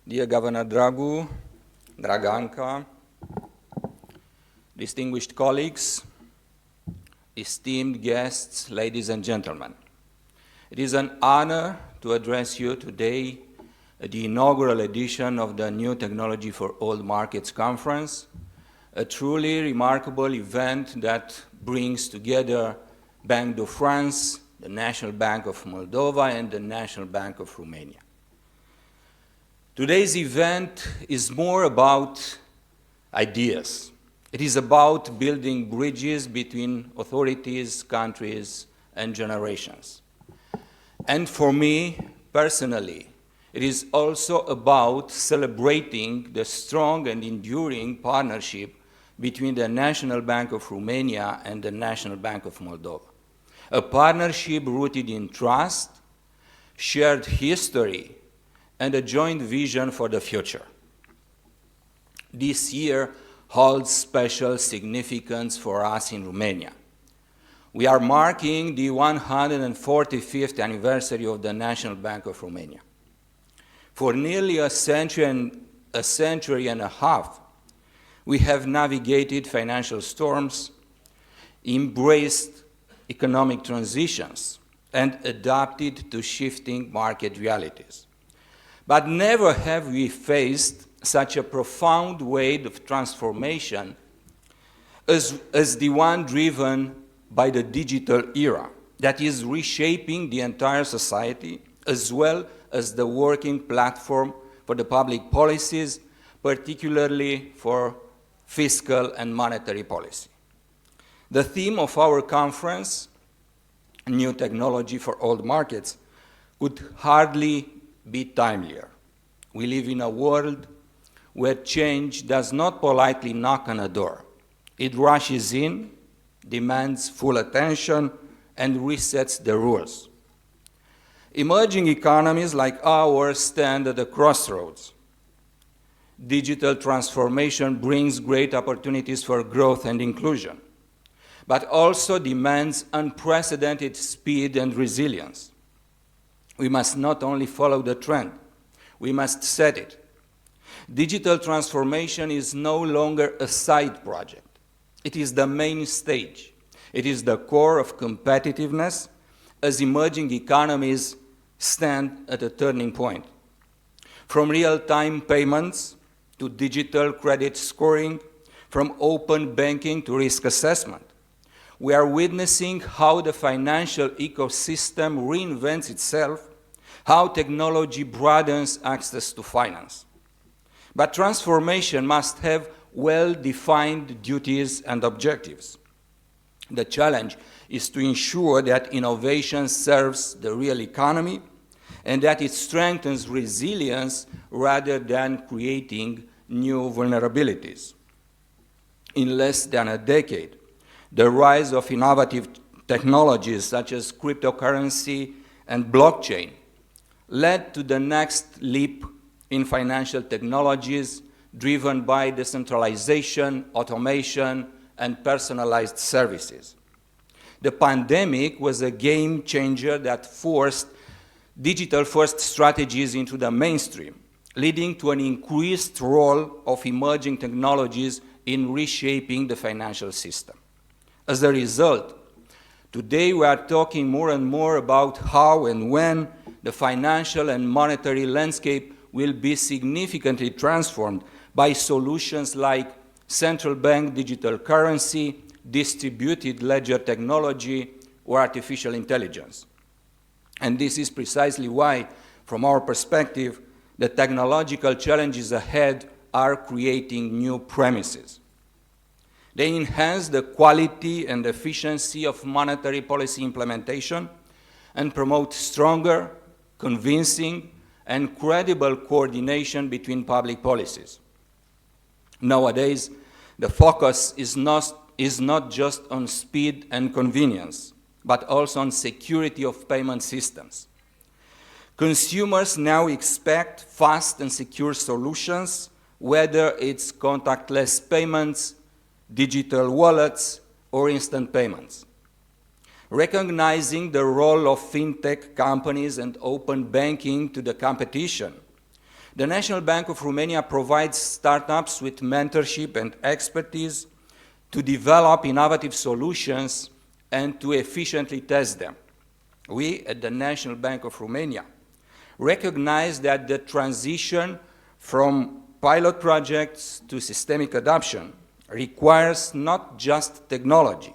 Dear Governor Dragu, Draga Anca, distinguished colleagues, esteemed guests, ladies and gentlemen. It is an honor to address you today at the inaugural edition of the New Technology for All Markets Conference, a truly remarkable event that brings together Banque de France, the National Bank of Moldova, and the National Bank of Romania. Today's event is more about ideas. It is about building bridges between authorities, countries, and generations. And for me, personally, it is also about celebrating the strong and enduring partnership between the National Bank of Romania and the National Bank of Moldova. A partnership rooted in trust, shared history, and a joint vision for the future. This year holds special significance for us in Romania. We are marking the 145th anniversary of the National Bank of Romania. For nearly a century and a half, we have navigated financial storms, embraced economic transitions, and adapted to shifting market realities. But never have we faced such a profound wave of transformation as the one driven by the digital era that is reshaping the entire society, as well as the working platform for the public policies, particularly for fiscal and monetary policy. The theme of our conference, New Technology for All Markets, could hardly be timelier. We live in a world where change does not politely knock on a door. It rushes in, demands full attention, and resets the rules. Emerging economies like ours stand at a crossroads. Digital transformation brings great opportunities for growth and inclusion, but also demands unprecedented speed and resilience. We must not only follow the trend, we must set it. Digital transformation is no longer a side project. It is the main stage. It is the core of competitiveness as emerging economies stand at a turning point. From real-time payments to digital credit scoring, from open banking to risk assessment, we are witnessing how the financial ecosystem reinvents itself, how technology broadens access to finance. But transformation must have well-defined duties and objectives. The challenge is to ensure that innovation serves the real economy and that it strengthens resilience rather than creating new vulnerabilities. In less than a decade, the rise of innovative technologies such as cryptocurrency and blockchain led to the next leap in financial technologies driven by decentralization, automation, and personalized services. The pandemic was a game changer that forced digital-first strategies into the mainstream, leading to an increased role of emerging technologies in reshaping the financial system. As a result, today we are talking more and more about how and when the financial and monetary landscape will be significantly transformed by solutions like central bank digital currency, distributed ledger technology, or artificial intelligence. And this is precisely why, from our perspective, the technological challenges ahead are creating new premises. They enhance the quality and efficiency of monetary policy implementation and promote stronger, convincing, and credible coordination between public policies. Nowadays, the focus is not just on speed and convenience, but also on security of payment systems. Consumers now expect fast and secure solutions, whether it's contactless payments, digital wallets, or instant payments. Recognizing the role of fintech companies and open banking to the competition, The National Bank of Romania provides startups with mentorship and expertise to develop innovative solutions and to efficiently test them. We at the National Bank of Romania recognize that the transition from pilot projects to systemic adoption requires not just technology,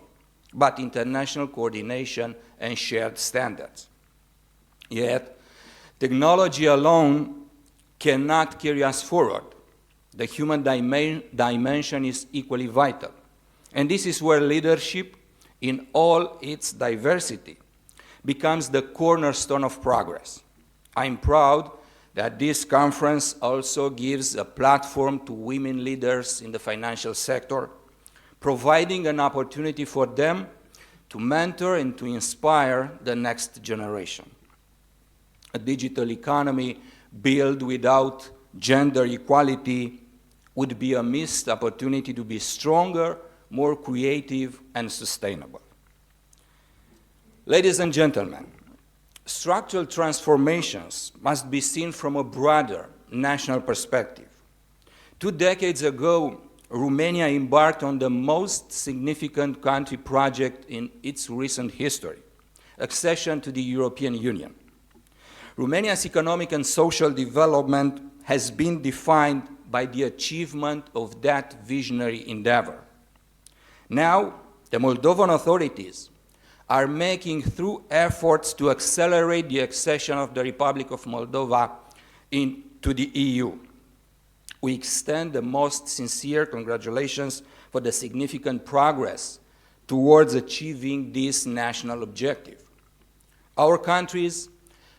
but international coordination and shared standards. Yet, technology alone cannot carry us forward. The human dimension is equally vital. And this is where leadership, in all its diversity, becomes the cornerstone of progress. I'm proud that this conference also gives a platform to women leaders in the financial sector, providing an opportunity for them to mentor and to inspire the next generation. A digital economy built without gender equality would be a missed opportunity to be stronger, more creative, and sustainable. Ladies and gentlemen, structural transformations must be seen from a broader national perspective. 2 decades ago, Romania embarked on the most significant country project in its recent history, accession to the European Union. Romania's economic and social development has been defined by the achievement of that visionary endeavor. Now, the Moldovan authorities are making through efforts to accelerate the accession of the Republic of Moldova to the EU. We extend the most sincere congratulations for the significant progress towards achieving this national objective. Our countries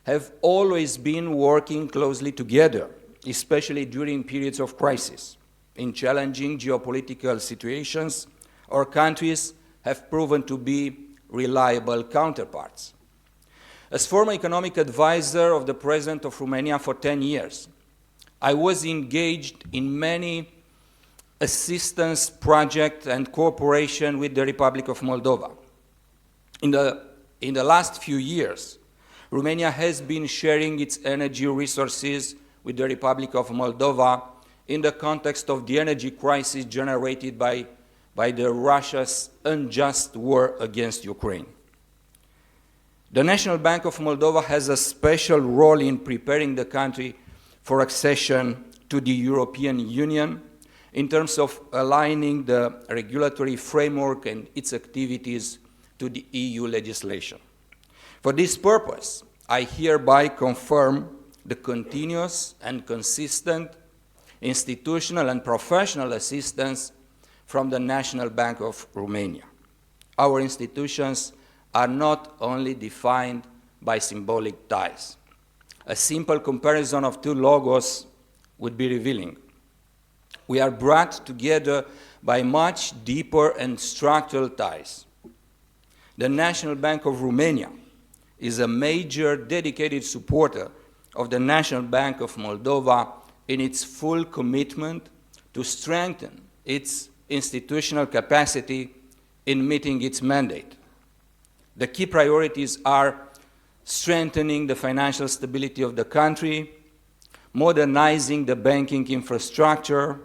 have always been working closely together, especially during periods of crisis. In challenging geopolitical situations, our countries have proven to be reliable counterparts. As former economic advisor of the President of Romania for 10 years, I was engaged in many assistance projects and cooperation with the Republic of Moldova. In the last few years, Romania has been sharing its energy resources with the Republic of Moldova in the context of the energy crisis generated by Russia's unjust war against Ukraine. The National Bank of Moldova has a special role in preparing the country for accession to the European Union in terms of aligning the regulatory framework and its activities to the EU legislation. For this purpose, I hereby confirm the continuous and consistent institutional and professional assistance from the National Bank of Romania. Our institutions are not only defined by symbolic ties. A simple comparison of 2 logos would be revealing. We are brought together by much deeper and structural ties. The National Bank of Romania is a major dedicated supporter of the National Bank of Moldova in its full commitment to strengthen its institutional capacity in meeting its mandate. The key priorities are strengthening the financial stability of the country, modernizing the banking infrastructure,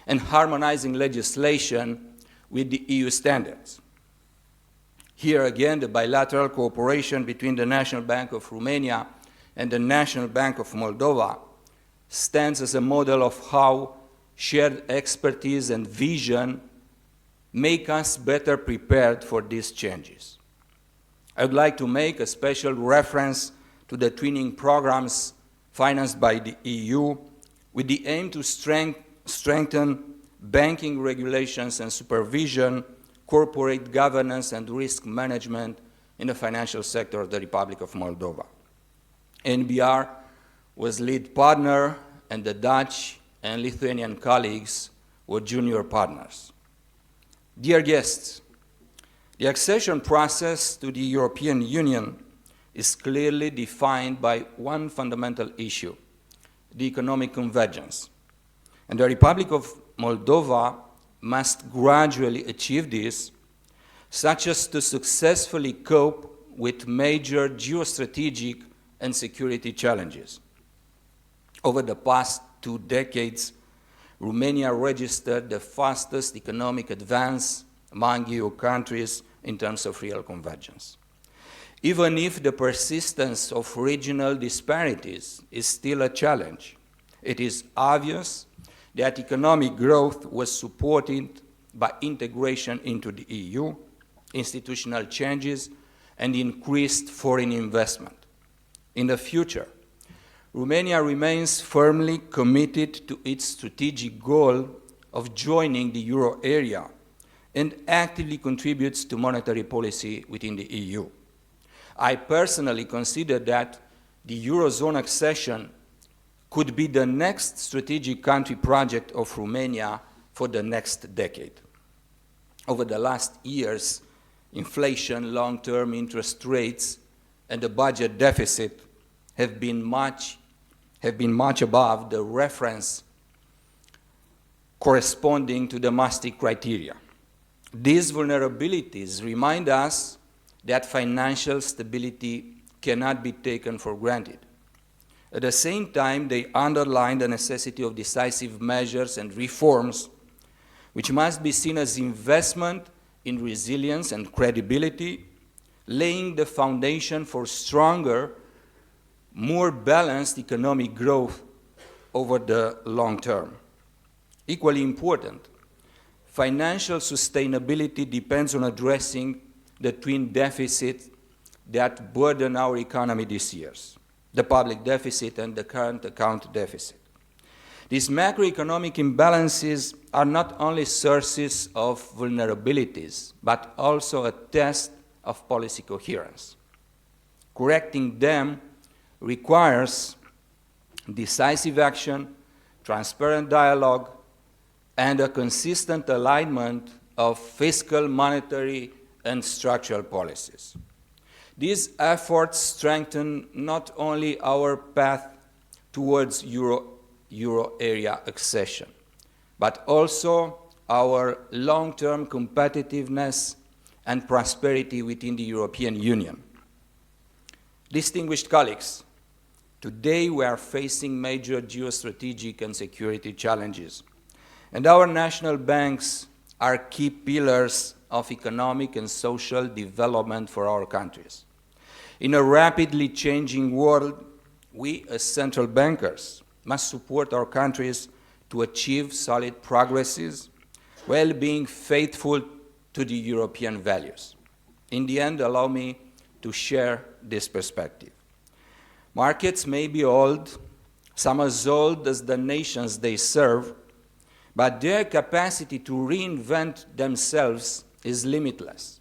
and harmonizing legislation with the EU standards. Here again, the bilateral cooperation between the National Bank of Romania and the National Bank of Moldova stands as a model of how shared expertise and vision make us better prepared for these changes. I would like to make a special reference to the twinning programs financed by the EU with the aim to strengthen banking regulations and supervision, corporate governance and risk management in the financial sector of the Republic of Moldova. NBR was lead partner and the Dutch and Lithuanian colleagues were junior partners. Dear guests, the accession process to the European Union is clearly defined by one fundamental issue, the economic convergence. And the Republic of Moldova must gradually achieve this, such as to successfully cope with major geostrategic and security challenges. Over the past 2 decades, Romania registered the fastest economic advance among EU countries in terms of real convergence. Even if the persistence of regional disparities is still a challenge, it is obvious that economic growth was supported by integration into the EU, institutional changes, and increased foreign investment. In the future, Romania remains firmly committed to its strategic goal of joining the euro area and actively contributes to monetary policy within the EU. I personally consider that the Eurozone accession could be the next strategic country project of Romania for the next decade. Over the last years, inflation, long-term interest rates, and the budget deficit have been much above the reference corresponding to the Maastricht criteria. These vulnerabilities remind us that financial stability cannot be taken for granted. At the same time, they underline the necessity of decisive measures and reforms, which must be seen as investment in resilience and credibility, laying the foundation for stronger, more balanced economic growth over the long term. Equally important, financial sustainability depends on addressing the twin deficits that burden our economy these years, the public deficit and the current account deficit. These macroeconomic imbalances are not only sources of vulnerabilities, but also a test of policy coherence. Correcting them requires decisive action, transparent dialogue, and a consistent alignment of fiscal, monetary, and structural policies. These efforts strengthen not only our path towards euro area accession, but also our long-term competitiveness and prosperity within the European Union. Distinguished colleagues, today we are facing major geostrategic and security challenges, and our national banks are key pillars of economic and social development for our countries. In a rapidly changing world, we as central bankers must support our countries to achieve solid progresses while being faithful to the European values. In the end, allow me to share this perspective. Markets may be old, some as old as the nations they serve, but their capacity to reinvent themselves is limitless.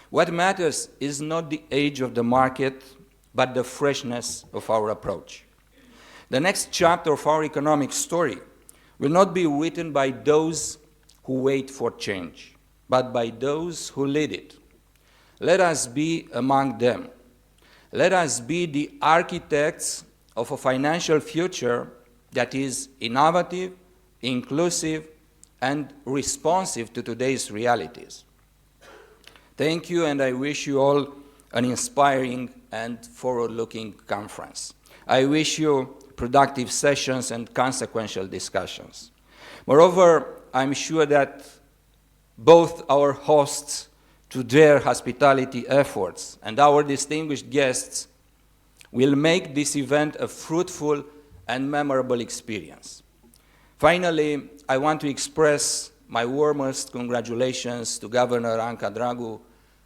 What matters is not the age of the market, but the freshness of our approach. The next chapter of our economic story will not be written by those who wait for change, but by those who lead it. Let us be among them. Let us be the architects of a financial future that is innovative, inclusive, and responsive to today's realities. Thank you, and I wish you all an inspiring and forward-looking conference. I wish you productive sessions and consequential discussions. Moreover, I'm sure that both our hosts, to their hospitality efforts, and our distinguished guests will make this event a fruitful and memorable experience. Finally, I want to express my warmest congratulations to Governor Anca Dragu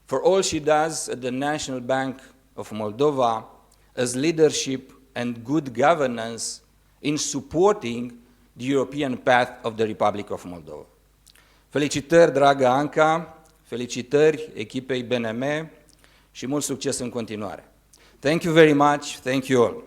for all she does at the National Bank of Moldova as leadership and good governance in supporting the European path of the Republic of Moldova. Felicitări, dragă Anca, felicitări echipei BNM și mult succes în continuare. Thank you very much. Thank you all.